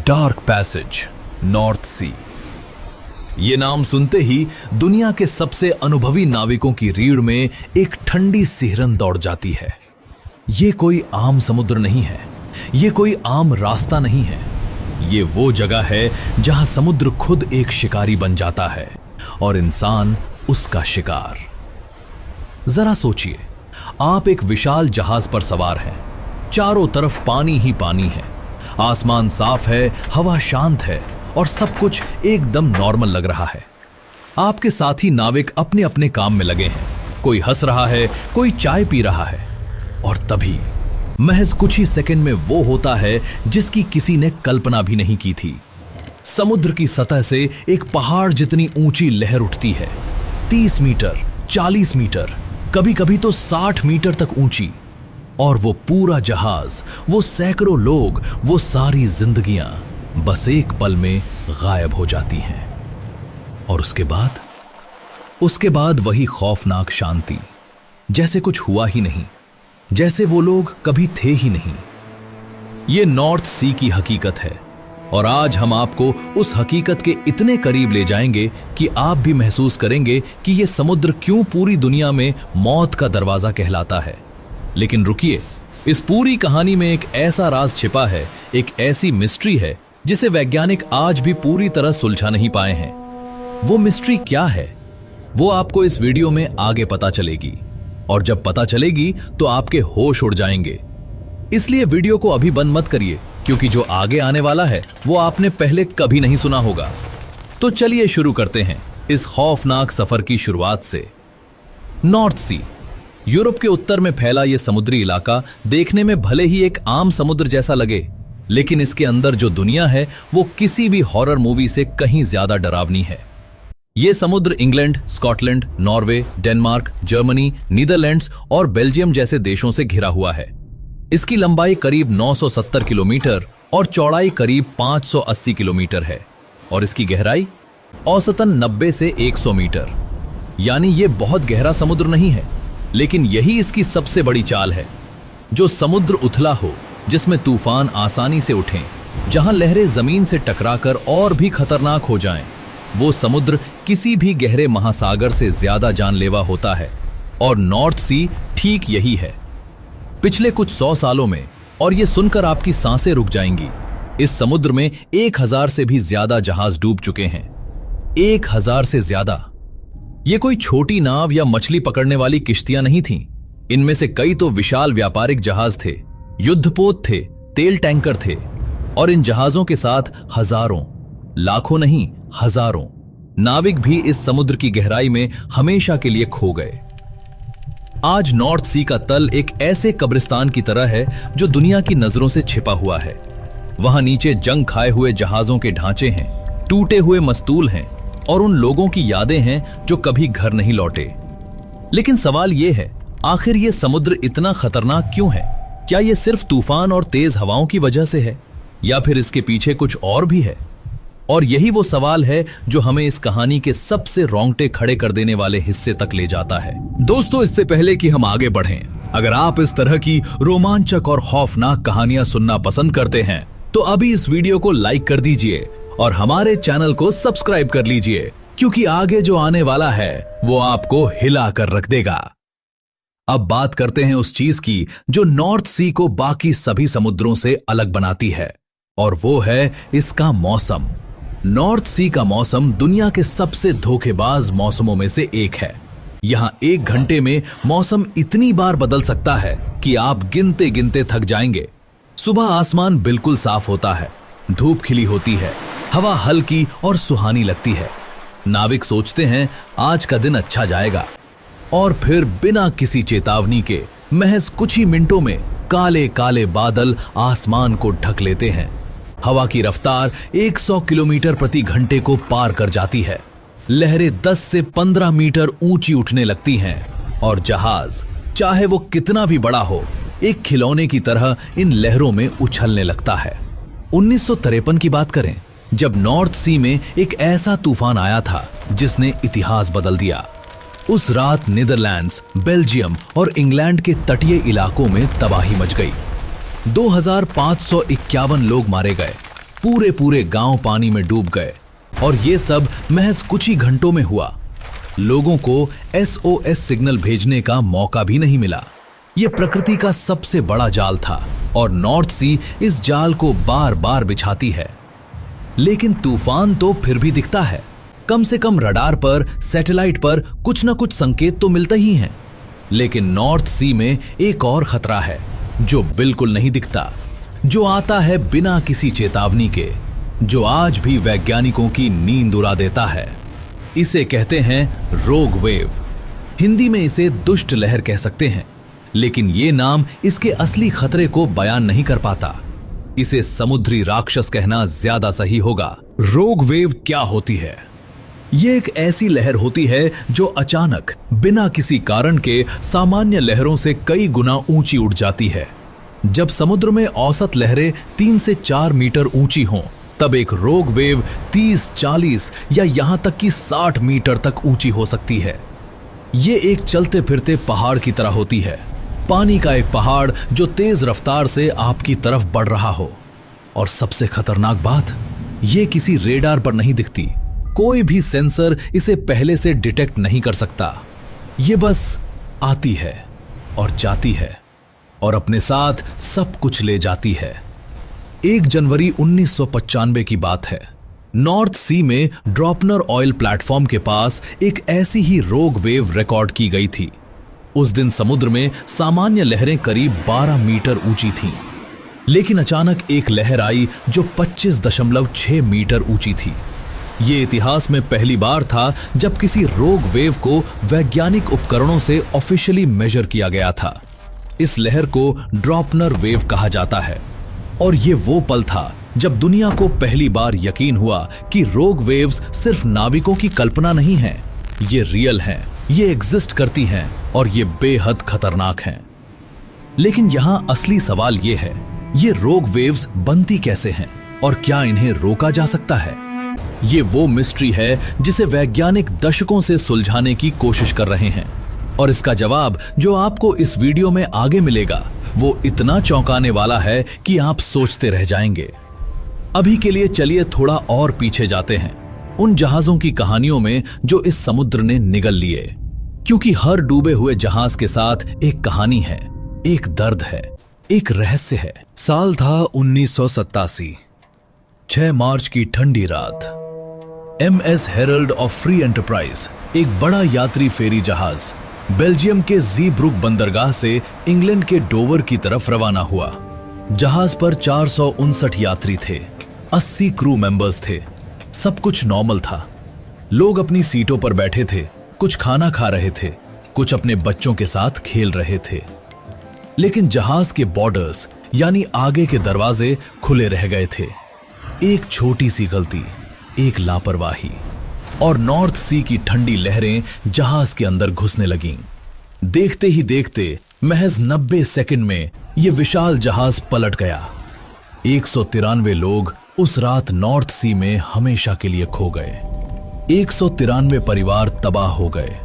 Dark passage, north सी। ये नाम सुनते ही दुनिया के सबसे अनुभवी नाविकों की रीढ़ में एक ठंडी सिहरन दौड़ जाती है। ये कोई आम समुद्र नहीं है, ये कोई आम रास्ता नहीं है। ये वो जगह है जहां समुद्र खुद एक शिकारी बन जाता है और इंसान उसका शिकार। जरा सोचिए, आप एक विशाल जहाज पर सवार हैं। चारों तरफ पानी ही पानी है, आसमान साफ है, हवा शांत है और सब कुछ एकदम नॉर्मल लग रहा है। आपके साथी नाविक अपने अपने काम में लगे हैं। कोई हंस रहा है, कोई चाय पी रहा है। और तभी महज कुछ ही सेकंड में वो होता है जिसकी किसी ने कल्पना भी नहीं की थी। समुद्र की सतह से एक पहाड़ जितनी ऊंची लहर उठती है, 30 मीटर, 40 मीटर, कभी कभी तो 60 मीटर तक ऊंची। और वो पूरा जहाज, वो सैकड़ों लोग, वो सारी जिंदगियां बस एक पल में गायब हो जाती हैं। और उसके बाद वही खौफनाक शांति, जैसे कुछ हुआ ही नहीं, जैसे वो लोग कभी थे ही नहीं। ये नॉर्थ सी की हकीकत है और आज हम आपको उस हकीकत के इतने करीब ले जाएंगे कि आप भी महसूस करेंगे कि ये समुद्र क्यों पूरी दुनिया में मौत का दरवाजा कहलाता है। लेकिन रुकिए, इस पूरी कहानी में एक ऐसा राज छिपा है, एक ऐसी मिस्ट्री है जिसे वैज्ञानिक आज भी पूरी तरह सुलझा नहीं पाए हैं। वो मिस्ट्री क्या है, वो आपको इस वीडियो में आगे पता चलेगी। और जब पता चलेगी तो आपके होश उड़ जाएंगे। इसलिए वीडियो को अभी बंद मत करिए, क्योंकि जो आगे आने वाला है वो आपने पहले कभी नहीं सुना होगा। तो चलिए शुरू करते हैं इस खौफनाक सफर की शुरुआत से। नॉर्थ सी, यूरोप के उत्तर में फैला यह समुद्री इलाका देखने में भले ही एक आम समुद्र जैसा लगे, लेकिन इसके अंदर जो दुनिया है वो किसी भी हॉरर मूवी से कहीं ज्यादा डरावनी है। यह समुद्र England, Scotland, Norway, Denmark, Germany, Netherlands और बेल्जियम जैसे देशों से घिरा हुआ है। इसकी लंबाई करीब 970 किलोमीटर और चौड़ाई करीब 580 किलोमीटर है और इसकी गहराई औसतन 90 से 100 मीटर। यानी ये बहुत गहरा समुद्र नहीं है, लेकिन यही इसकी सबसे बड़ी चाल है। जो समुद्र उथला हो, जिसमें तूफान आसानी से उठें, जहां लहरें जमीन से टकराकर और भी खतरनाक हो जाएं, वो समुद्र किसी भी गहरे महासागर से ज्यादा जानलेवा होता है। और नॉर्थ सी ठीक यही है। पिछले कुछ 100 सालों में, और ये सुनकर आपकी सांसें रुक जाएंगी, इस समुद्र में 1000 से भी ज्यादा जहाज डूब चुके हैं। 1000 से ज्यादा। ये कोई छोटी नाव या मछली पकड़ने वाली किश्तियां नहीं थीं। इनमें से कई तो विशाल व्यापारिक जहाज थे, युद्धपोत थे, तेल टैंकर थे। और इन जहाजों के साथ हजारों, लाखों नहीं हजारों नाविक भी इस समुद्र की गहराई में हमेशा के लिए खो गए। आज नॉर्थ सी का तल एक ऐसे कब्रिस्तान की तरह है जो दुनिया की नजरों से छिपा हुआ है। वहां नीचे जंग खाए हुए जहाजों के ढांचे हैं, टूटे हुए मस्तूल हैं और उन लोगों की यादें हैं जो कभी घर नहीं लौटे। लेकिन सवाल यह है, आखिर यह समुद्र इतना खतरनाक क्यों है? क्या यह सिर्फ तूफान और तेज हवाओं की वजह से है, या फिर इसके पीछे कुछ और भी है? और यही वो सवाल है जो हमें इस कहानी के सबसे रोंगटे खड़े कर देने वाले हिस्से तक ले जाता है। दोस्तों, इससे पहले कि हम आगे बढ़ें, अगर आप इस तरह की रोमांचक और खौफनाक कहानियां सुनना पसंद करते हैं तो अभी इस वीडियो को लाइक कर दीजिए और हमारे चैनल को सब्सक्राइब कर लीजिए, क्योंकि आगे जो आने वाला है वो आपको हिला कर रख देगा। अब बात करते हैं उस चीज की जो नॉर्थ सी को बाकी सभी समुद्रों से अलग बनाती है, और वो है इसका मौसम। नॉर्थ सी का मौसम दुनिया के सबसे धोखेबाज मौसमों में से एक है। यहां 1 घंटे में मौसम इतनी बार बदल सकता है कि आप गिनते गिनते थक जाएंगे। सुबह आसमान बिल्कुल साफ होता है, धूप खिली होती है, हवा हल्की और सुहानी लगती है। नाविक सोचते हैं आज का दिन अच्छा जाएगा, और फिर बिना किसी चेतावनी के महज कुछ ही मिनटों में काले काले बादल आसमान को ढक लेते हैं। हवा की रफ्तार 100 किलोमीटर प्रति घंटे को पार कर जाती है। लहरें 10 से 15 मीटर ऊंची उठने लगती हैं और जहाज, चाहे वो कितना भी बड़ा हो, एक खिलौने की तरह इन लहरों में उछलने लगता है। 1953 की बात करें, जब नॉर्थ सी में एक ऐसा तूफान आया था जिसने इतिहास बदल दिया। उस रात नीदरलैंड्स, बेल्जियम और इंग्लैंड के तटीय इलाकों में तबाही मच गई। 2551 लोग मारे गए, पूरे पूरे गांव पानी में डूब गए और ये सब महज कुछ ही घंटों में हुआ। लोगों को SOS सिग्नल भेजने का मौका भी नहीं मिला। ये प्रकृति का सबसे बड़ा जाल था और नॉर्थ सी इस जाल को बार बार बिछाती है। लेकिन तूफान तो फिर भी दिखता है। कम से कम रडार पर, सैटेलाइट पर कुछ ना कुछ संकेत तो मिलते ही हैं। लेकिन नॉर्थ सी में एक और खतरा है जो बिल्कुल नहीं दिखता, जो आता है बिना किसी चेतावनी के, जो आज भी वैज्ञानिकों की नींद उड़ा देता है। इसे कहते हैं रोग वेव। हिंदी में इसे दुष्ट लहर कह सकते हैं, लेकिन ये नाम इसके असली खतरे को बयान नहीं कर पाता। इसे समुद्री राक्षस कहना ज्यादा सही होगा। रोग वेव क्या होती है? ये एक ऐसी लहर होती है जो अचानक बिना किसी कारण के सामान्य लहरों से कई गुना ऊंची उठ जाती है। जब समुद्र में औसत लहरें 3 से 4 मीटर ऊंची हों, तब एक रोग वेव 30, 40 या यहां तक कि 60 मीटर तक ऊंची हो सकती है। ये एक चलते फिरते पहाड़ की तरह होती है, पानी का एक पहाड़ जो तेज रफ्तार से आपकी तरफ बढ़ रहा हो। और सबसे खतरनाक बात, ये किसी रेडार पर नहीं दिखती। कोई भी सेंसर इसे पहले से डिटेक्ट नहीं कर सकता। ये बस आती है और जाती है और अपने साथ सब कुछ ले जाती है। 1 जनवरी 1995 की बात है। नॉर्थ सी में ड्रॉपनर ऑयल प्लेटफॉर्म के पास एक ऐसी ही रोग वेव रिकॉर्ड की गई थी। उस दिन समुद्र में सामान्य लहरें करीब 12 मीटर ऊंची थीं। लेकिन अचानक एक लहर आई जो 25.6 मीटर ऊंची थी। ये इतिहास में पहली बार था जब किसी रोग वेव को वैज्ञानिक उपकरणों से ऑफिशियली मेजर किया गया था। इस लहर को ड्रॉपनर वेव कहा जाता है और ये वो पल था जब दुनिया को पहली बार यकीन हुआ कि रोग वेव्स सिर्फ नाविकों की कल्पना नहीं हैं, ये रियल हैं, ये एग्जिस्ट करती हैं और ये बेहद खतरनाक हैं। लेकिन यहां असली सवाल ये है, ये रोग वेव्स बनती कैसे हैं और क्या इन्हें रोका जा सकता है? ये वो मिस्ट्री है जिसे वैज्ञानिक दशकों से सुलझाने की कोशिश कर रहे हैं और इसका जवाब जो आपको इस वीडियो में आगे मिलेगा वो इतना चौंकाने वाला है कि आप सोचते रह जाएंगे। अभी के लिए चलिए थोड़ा और पीछे जाते हैं, उन जहाजों की कहानियों में जो इस समुद्र ने निगल लिए, क्योंकि हर डूबे हुए जहाज के साथ एक कहानी है, एक दर्द है, एक रहस्य है। साल था 1987। 6 मार्च की ठंडी रात। MS Herald of free enterprise, एक बड़ा यात्री फेरी जहाज, बेल्जियम के ज़ीब्रुक बंदरगाह से इंग्लैंड के डोवर की तरफ रवाना हुआ। जहाज पर 459 यात्री थे, 80 क्रू मेंबर्स थे। सब कुछ नॉर्मल था। लोग अपनी सीटों पर बैठे थे, कुछ खाना खा रहे थे, कुछ अपने बच्चों के साथ खेल रहे थे। लेकिन जहाज के बॉर्डर्स यानी आगे के दरवाजे खुले रह गए थे। एक छोटी सी गलती, एक लापरवाही और नॉर्थ सी की ठंडी लहरें जहाज के अंदर घुसने लगीं। देखते ही देखते महज 90 सेकंड में यह विशाल जहाज पलट गया। 193 लोग उस रात नॉर्थ सी में हमेशा के लिए खो गए। 193 परिवार तबाह हो गए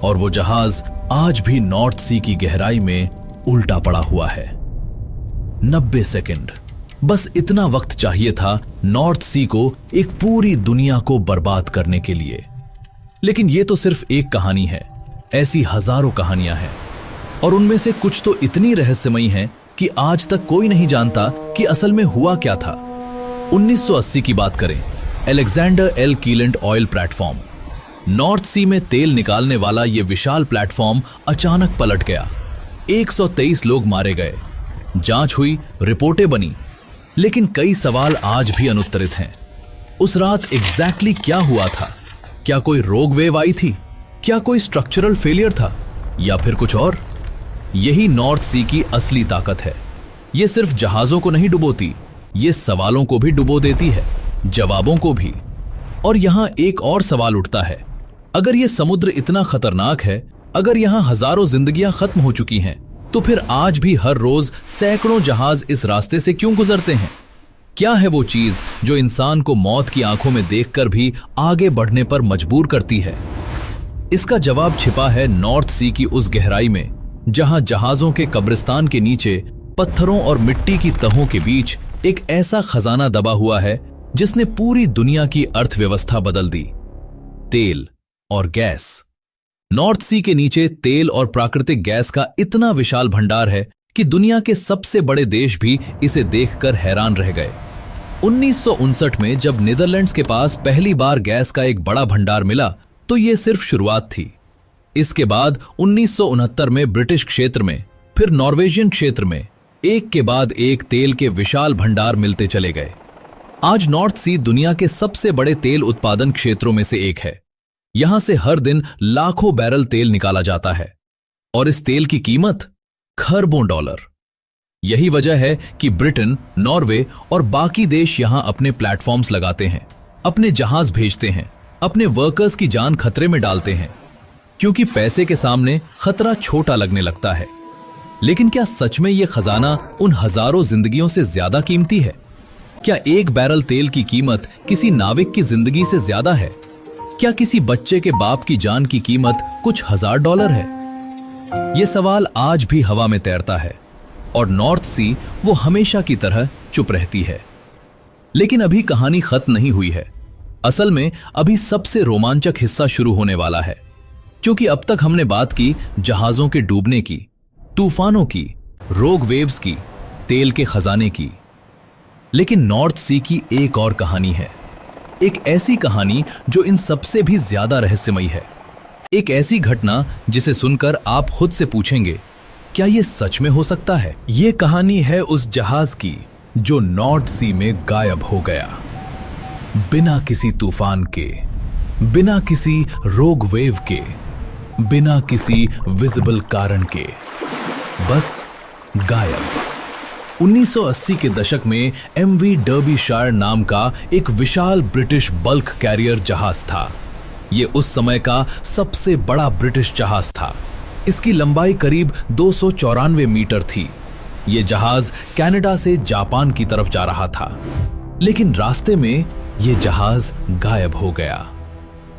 और वो जहाज आज भी नॉर्थ सी की गहराई में उल्टा पड़ा हुआ है। 90 सेकंड, बस इतना वक्त चाहिए था नॉर्थ सी को एक पूरी दुनिया को बर्बाद करने के लिए। लेकिन ये तो सिर्फ एक कहानी है, ऐसी हजारों कहानियां हैं और उनमें से कुछ तो इतनी रहस्यमयी हैं कि आज तक कोई नहीं जानता कि असल में हुआ क्या था। 1980 की बात करें, Alexander L Kielland oil platform, North Sea में तेल निकालने वाला यह विशाल प्लेटफॉर्म अचानक पलट गया। 123 लोग मारे गए। जांच हुई, रिपोर्टें बनी, लेकिन कई सवाल आज भी अनुत्तरित हैं। उस रात एग्जैक्टली क्या हुआ था? क्या कोई रोग वेव आई थी? क्या कोई स्ट्रक्चरल फेलियर था या फिर कुछ और? यही नॉर्थ सी की असली ताकत है। यह सिर्फ जहाजों को नहीं डुबोती, ये सवालों को भी डुबो देती है, जवाबों को भी। और यहां एक और सवाल उठता है, अगर यह समुद्र इतना खतरनाक है, अगर यहां हजारों जिंदगियां खत्म हो चुकी हैं, तो फिर आज भी हर रोज सैकड़ों जहाज इस रास्ते से क्यों गुजरते हैं? क्या है वो चीज जो इंसान को मौत की आंखों में देखकर भी आगे बढ़ने पर मजबूर करती है? इसका जवाब छिपा है नॉर्थ सी की उस गहराई में, जहां जहाजों के कब्रिस्तान के नीचे पत्थरों और मिट्टी की तहों के बीच एक ऐसा खजाना दबा हुआ है जिसने पूरी दुनिया की अर्थव्यवस्था बदल दी। तेल और गैस। नॉर्थ सी के नीचे तेल और प्राकृतिक गैस का इतना विशाल भंडार है कि दुनिया के सबसे बड़े देश भी इसे देखकर हैरान रह गए। 1959 में जब नीदरलैंड्स के पास पहली बार गैस का एक बड़ा भंडार मिला तो यह सिर्फ शुरुआत थी। इसके बाद 1969 में ब्रिटिश क्षेत्र में, फिर नॉर्वेजियन क्षेत्र में एक के बाद एक तेल के विशाल भंडार मिलते चले गए। आज नॉर्थ सी दुनिया के सबसे बड़े तेल उत्पादन क्षेत्रों में से एक है। यहां से हर दिन लाखों बैरल तेल निकाला जाता है और इस तेल की कीमत खरबों डॉलर। यही वजह है कि ब्रिटेन, नॉर्वे और बाकी देश यहां अपने प्लेटफॉर्म्स लगाते हैं, अपने जहाज भेजते हैं, अपने वर्कर्स की जान खतरे में डालते हैं, क्योंकि पैसे के सामने खतरा छोटा लगने लगता है। लेकिन क्या सच में यह खजाना उन हजारों जिंदगियों से ज्यादा कीमती है? क्या एक बैरल तेल की कीमत किसी नाविक की जिंदगी से ज्यादा है? क्या किसी बच्चे के बाप की जान की कीमत कुछ $1000 है? यह सवाल आज भी हवा में तैरता है और नॉर्थ सी वो हमेशा की तरह चुप रहती है। लेकिन अभी कहानी खत्म नहीं हुई है। असल में अभी सबसे रोमांचक हिस्सा शुरू होने वाला है, क्योंकि अब तक हमने बात की जहाजों के डूबने की, तूफानों की, रोग वेव्स की, तेल के खजाने की। लेकिन नॉर्थ सी की एक और कहानी है, एक ऐसी कहानी जो इन सबसे भी ज्यादा रहस्यमयी है। एक ऐसी घटना जिसे सुनकर आप खुद से पूछेंगे, क्या यह सच में हो सकता है? यह कहानी है उस जहाज की जो नॉर्थ सी में गायब हो गया, बिना किसी तूफान के, बिना किसी रोग वेव के, बिना किसी विजिबल कारण के, बस गायब। 1980 के दशक में एमवी डर्बीशायर नाम का एक विशाल ब्रिटिश बल्क कैरियर जहाज था। यह उस समय का सबसे बड़ा ब्रिटिश जहाज था। इसकी लंबाई करीब 294 मीटर थी। यह जहाज कनाडा से जापान की तरफ जा रहा था, लेकिन रास्ते में यह जहाज गायब हो गया।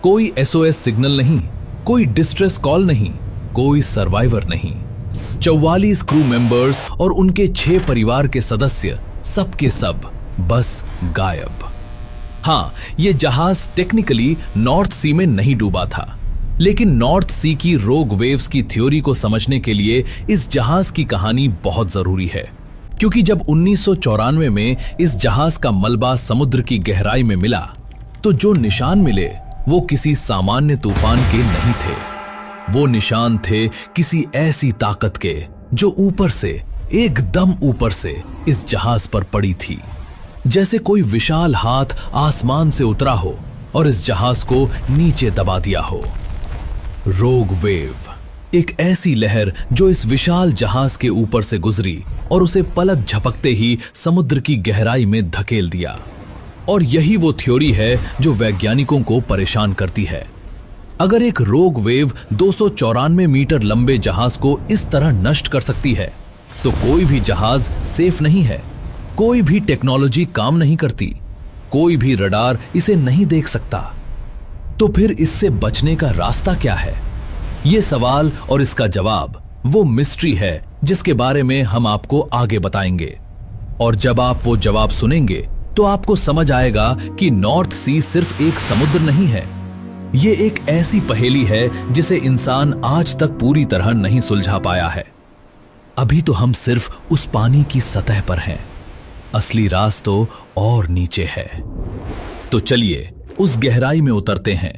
कोई एसओएस सिग्नल नहीं, कोई डिस्ट्रेस कॉल नहीं, कोई सर्वाइवर नहीं। 44 क्रू मेंबर्स और उनके 6 परिवार के सदस्य सब के सब बस गायब। हाँ, यह जहाज टेक्निकली नॉर्थ सी में नहीं डूबा था, लेकिन नॉर्थ सी की रोग वेव्स की थ्योरी को समझने के लिए इस जहाज की कहानी बहुत जरूरी है। क्योंकि जब 1994 में इस जहाज का मलबा समुद्र की गहराई में मिला, तो जो निशान मिले वो किसी सामान्य तूफान के नहीं थे। वो निशान थे किसी ऐसी ताकत के जो ऊपर से, एकदम ऊपर से इस जहाज पर पड़ी थी, जैसे कोई विशाल हाथ आसमान से उतरा हो और इस जहाज को नीचे दबा दिया हो। रोग वेव, एक ऐसी लहर जो इस विशाल जहाज के ऊपर से गुजरी और उसे पलक झपकते ही समुद्र की गहराई में धकेल दिया। और यही वो थ्योरी है जो वैज्ञानिकों को परेशान करती है। अगर एक रोग वेव 294 मीटर लंबे जहाज को इस तरह नष्ट कर सकती है, तो कोई भी जहाज सेफ नहीं है, कोई भी टेक्नोलॉजी काम नहीं करती, कोई भी रडार इसे नहीं देख सकता। तो फिर इससे बचने का रास्ता क्या है? ये सवाल और इसका जवाब वो मिस्ट्री है जिसके बारे में हम आपको आगे बताएंगे। और जब आप वो जवाब सुनेंगे तो आपको समझ आएगा कि नॉर्थ सी सिर्फ एक समुद्र नहीं है, ये एक ऐसी पहेली है जिसे इंसान आज तक पूरी तरह नहीं सुलझा पाया है। अभी तो हम सिर्फ उस पानी की सतह पर हैं, असली राज तो और नीचे है। तो चलिए उस गहराई में उतरते हैं,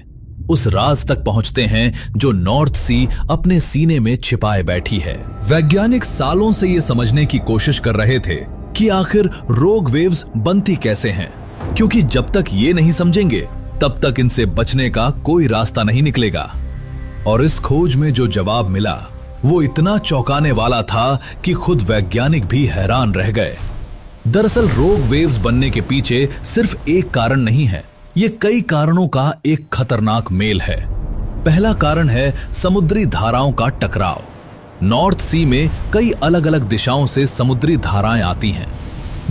उस राज तक पहुंचते हैं जो नॉर्थ सी अपने सीने में छिपाए बैठी है। वैज्ञानिक सालों से यह समझने की कोशिश कर रहे थे कि आखिर रोग वेव्स बनती कैसे हैं, क्योंकि जब तक ये नहीं समझेंगे तब तक इनसे बचने का कोई रास्ता नहीं निकलेगा। और इस खोज में जो जवाब मिला वो इतना चौंकाने वाला था कि खुद वैज्ञानिक भी हैरान रह गए। दरअसल रोग वेव्स बनने के पीछे सिर्फ एक कारण नहीं है, ये कई कारणों का एक खतरनाक मेल है। पहला कारण है समुद्री धाराओं का टकराव। नॉर्थ सी में कई अलग अलग दिशाओं से समुद्री धाराएं आती हैं।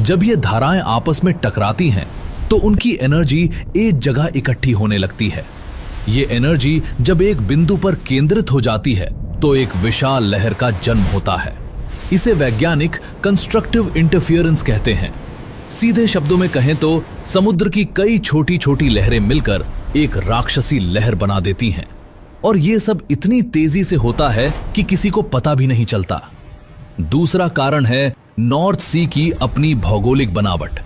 जब ये धाराएं आपस में टकराती हैं तो उनकी एनर्जी एक जगह इकट्ठी होने लगती है। ये एनर्जी जब एक बिंदु पर केंद्रित हो जाती है तो एक विशाल लहर का जन्म होता है। इसे वैज्ञानिक कंस्ट्रक्टिव इंटरफियरेंस कहते हैं। सीधे शब्दों में कहें तो समुद्र की कई छोटी छोटी लहरें मिलकर एक राक्षसी लहर बना देती हैं, और ये सब इतनी तेजी से होता है कि किसी को पता भी नहीं चलता। दूसरा कारण है नॉर्थ सी की अपनी भौगोलिक बनावट।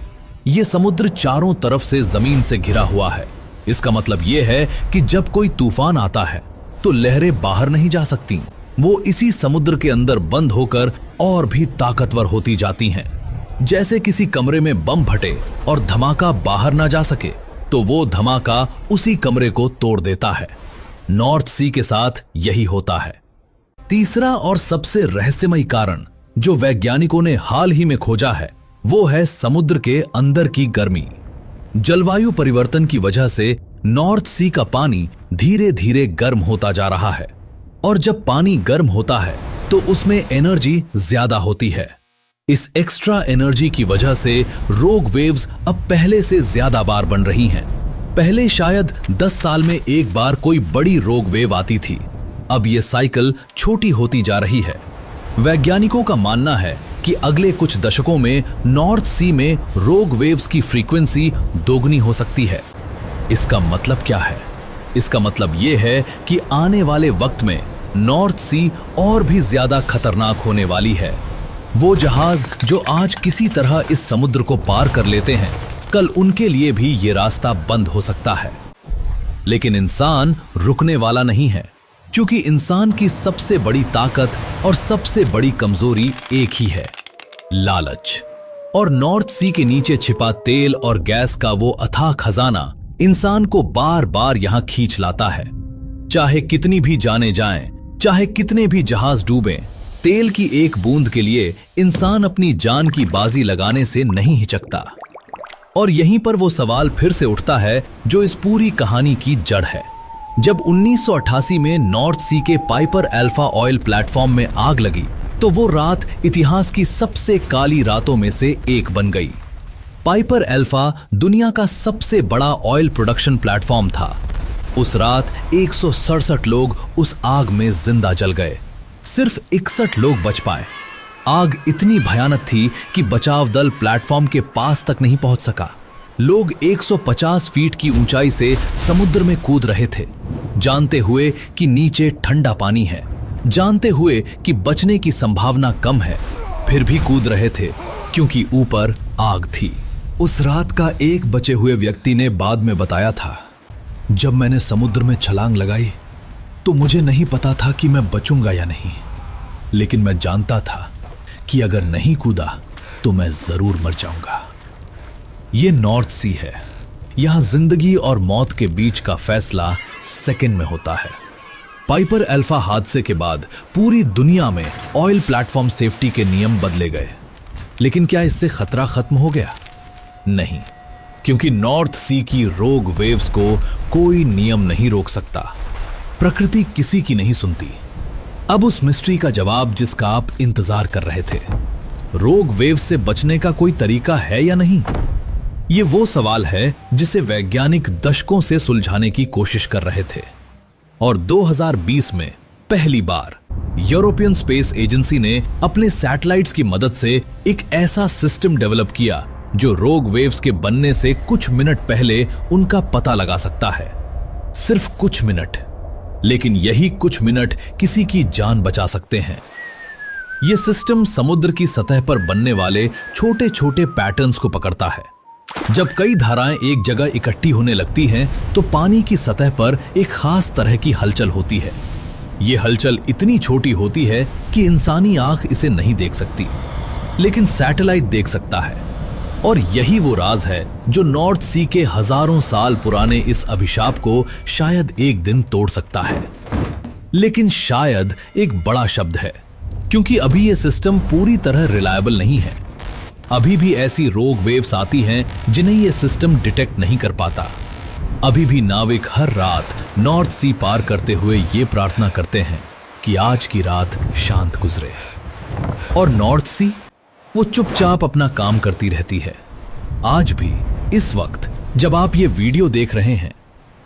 ये समुद्र चारों तरफ से जमीन से घिरा हुआ है। इसका मतलब यह है कि जब कोई तूफान आता है तो लहरें बाहर नहीं जा सकती, वो इसी समुद्र के अंदर बंद होकर और भी ताकतवर होती जाती हैं। जैसे किसी कमरे में बम फटे और धमाका बाहर ना जा सके तो वो धमाका उसी कमरे को तोड़ देता है। नॉर्थ सी के साथ यही होता है। तीसरा और सबसे रहस्यमय कारण जो वैज्ञानिकों ने हाल ही में खोजा है वो है समुद्र के अंदर की गर्मी। जलवायु परिवर्तन की वजह से नॉर्थ सी का पानी धीरे धीरे गर्म होता जा रहा है, और जब पानी गर्म होता है तो उसमें एनर्जी ज्यादा होती है। इस एक्स्ट्रा एनर्जी की वजह से रोग वेव्स अब पहले से ज्यादा बार बन रही हैं। पहले शायद 10 साल में एक बार कोई बड़ी रोग वेव आती थी, अब यह साइकिल छोटी होती जा रही है। वैज्ञानिकों का मानना है कि अगले कुछ दशकों में नॉर्थ सी में रोग वेव्स की फ्रीक्वेंसी दोगुनी हो सकती है। इसका मतलब क्या है? इसका मतलब यह है कि आने वाले वक्त में नॉर्थ सी और भी ज्यादा खतरनाक होने वाली है। वो जहाज जो आज किसी तरह इस समुद्र को पार कर लेते हैं, कल उनके लिए भी ये रास्ता बंद हो सकता है। लेकिन इंसान रुकने वाला नहीं है, क्योंकि इंसान की सबसे बड़ी ताकत और सबसे बड़ी कमजोरी एक ही है, लालच। और नॉर्थ सी के नीचे छिपा तेल और गैस का वो अथाह खजाना इंसान को बार बार यहां खींच लाता है। चाहे कितनी भी जानें जाएं, चाहे कितने भी जहाज डूबें, तेल की एक बूंद के लिए इंसान अपनी जान की बाजी लगाने से नहीं हिचकता। और यहीं पर वो सवाल फिर से उठता है जो इस पूरी कहानी की जड़ है। जब 1988 में नॉर्थ सी के पाइपर अल्फा ऑयल प्लेटफॉर्म में आग लगी तो वो रात इतिहास की सबसे काली रातों में से एक बन गई। पाइपर अल्फा दुनिया का सबसे बड़ा ऑयल प्रोडक्शन प्लेटफॉर्म था। उस रात 167 लोग उस आग में जिंदा जल गए, सिर्फ 61 लोग बच पाए। आग इतनी भयानक थी कि बचाव दल प्लेटफॉर्म के पास तक नहीं पहुंच सका। लोग 150 फीट की ऊंचाई से समुद्र में कूद रहे थे, जानते हुए कि नीचे ठंडा पानी है, जानते हुए कि बचने की संभावना कम है, फिर भी कूद रहे थे क्योंकि ऊपर आग थी। उस रात का एक बचे हुए व्यक्ति ने बाद में बताया था, जब मैंने समुद्र में छलांग लगाई तो मुझे नहीं पता था कि मैं बचूंगा या नहीं, लेकिन मैं जानता था कि अगर नहीं कूदा तो मैं जरूर मर जाऊंगा। ये नॉर्थ सी है। यहां जिंदगी और मौत के बीच का फैसला सेकंड में होता है। पाइपर अल्फा हादसे के बाद पूरी दुनिया में ऑयल प्लेटफॉर्म सेफ्टी के नियम बदले गए, लेकिन क्या इससे खतरा खत्म हो गया? नहीं, क्योंकि नॉर्थ सी की रोग वेव्स को कोई नियम नहीं रोक सकता। प्रकृति किसी की नहीं सुनती। अब उस मिस्ट्री का जवाब जिसका आप इंतजार कर रहे थे, रोग वेव से बचने का कोई तरीका है या नहीं, ये वो सवाल है जिसे वैज्ञानिक दशकों से सुलझाने की कोशिश कर रहे थे। और 2020 में पहली बार यूरोपियन स्पेस एजेंसी ने अपने सैटेलाइट्स की मदद से एक ऐसा सिस्टम डेवलप किया जो रोग वेव्स के बनने से कुछ मिनट पहले उनका पता लगा सकता है। सिर्फ कुछ मिनट, लेकिन यही कुछ मिनट किसी की जान बचा सकते हैं। यह सिस्टम समुद्र की सतह पर बनने वाले छोटे छोटे पैटर्न्स को पकड़ता है। जब कई धाराएं एक जगह इकट्ठी होने लगती हैं तो पानी की सतह पर एक खास तरह की हलचल होती है। यह हलचल इतनी छोटी होती है कि इंसानी आंख इसे नहीं देख सकती, लेकिन सैटेलाइट देख सकता है। और यही वो राज है जो नॉर्थ सी के हजारों साल पुराने इस अभिशाप को शायद एक दिन तोड़ सकता है। लेकिन शायद एक बड़ा शब्द है, क्योंकि अभी यह सिस्टम पूरी तरह रिलायबल नहीं है। अभी भी ऐसी रोग वेव्स आती हैं जिन्हें यह सिस्टम डिटेक्ट नहीं कर पाता। अभी भी नाविक हर रात नॉर्थ सी पार करते हुए ये प्रार्थना करते हैं कि आज की रात शांत गुजरे। और नॉर्थ सी वो चुपचाप अपना काम करती रहती है। आज भी इस वक्त जब आप ये वीडियो देख रहे हैं,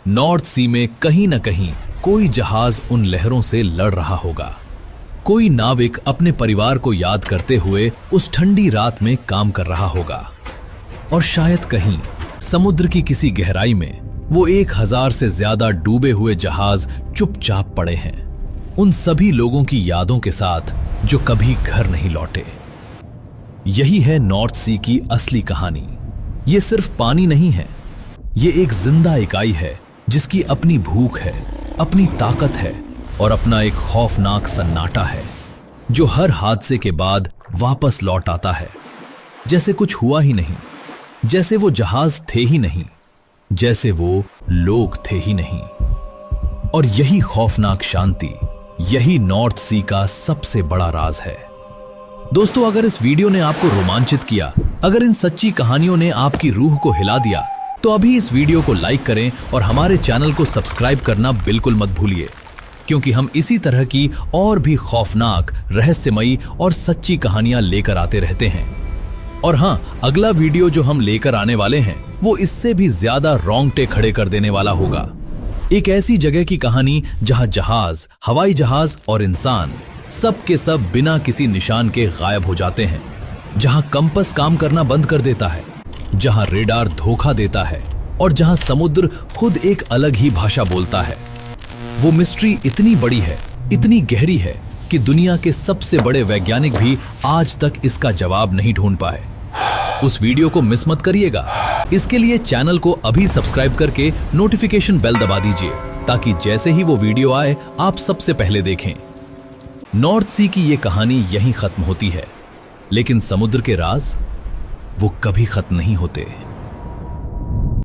नॉर्थ सी में कहीं ना कहीं कोई जहाज उन लहरों से लड़ रहा होगा। कोई नाविक अपने परिवार को याद करते हुए उस ठंडी रात में काम कर रहा होगा। और शायद कहीं समुद्र की किसी गहराई में वो 1000 से ज्यादा डूबे हुए जहाज चुपचाप पड़े हैं, उन सभी लोगों की यादों के साथ जो कभी घर नहीं लौटे। यही है नॉर्थ सी की असली कहानी। ये सिर्फ पानी नहीं है, ये एक जिंदा इकाई है जिसकी अपनी भूख है, अपनी ताकत है और अपना एक खौफनाक सन्नाटा है जो हर हादसे के बाद वापस लौट आता है, जैसे कुछ हुआ ही नहीं, जैसे वो जहाज थे ही नहीं, जैसे वो लोग थे ही नहीं। और यही खौफनाक शांति, यही नॉर्थ सी का सबसे बड़ा राज है। दोस्तों, अगर इस वीडियो ने आपको रोमांचित किया, अगर इन सच्ची कहानियों ने आपकी रूह को हिला दिया, तो अभी इस वीडियो को लाइक करें और हमारे चैनल को सब्सक्राइब करना बिल्कुल मत भूलिए, क्योंकि हम इसी तरह की और भी खौफनाक, रहस्यमयी और सच्ची कहानियां लेकर आते रहते हैं। और हाँ, अगला वीडियो जो हम लेकर आने वाले हैं वो इससे भी ज्यादा रोंगटे खड़े कर देने वाला होगा। एक ऐसी जगह की कहानी जहां जहाज, हवाई जहाज और इंसान सब के सब बिना किसी निशान के गायब हो जाते हैं, जहां कंपास काम करना बंद कर देता है, जहां रेडार धोखा देता है और जहां समुद्र खुद एक अलग ही भाषा बोलता है। वो मिस्ट्री इतनी बड़ी है, इतनी गहरी है कि दुनिया के सबसे बड़े वैज्ञानिक भी आज तक इसका जवाब नहीं ढूंढ पाए। उस वीडियो को मिस मत करिएगा। इसके लिए चैनल को अभी सब्सक्राइब करके नोटिफिकेशन बेल दबा दीजिए, ताकि जैसे ही वो वीडियो आए आप सबसे पहले देखें। नॉर्थ सी की ये कहानी यहीं खत्म होती है, लेकिन समुद्र के राज वो कभी खत्म नहीं होते।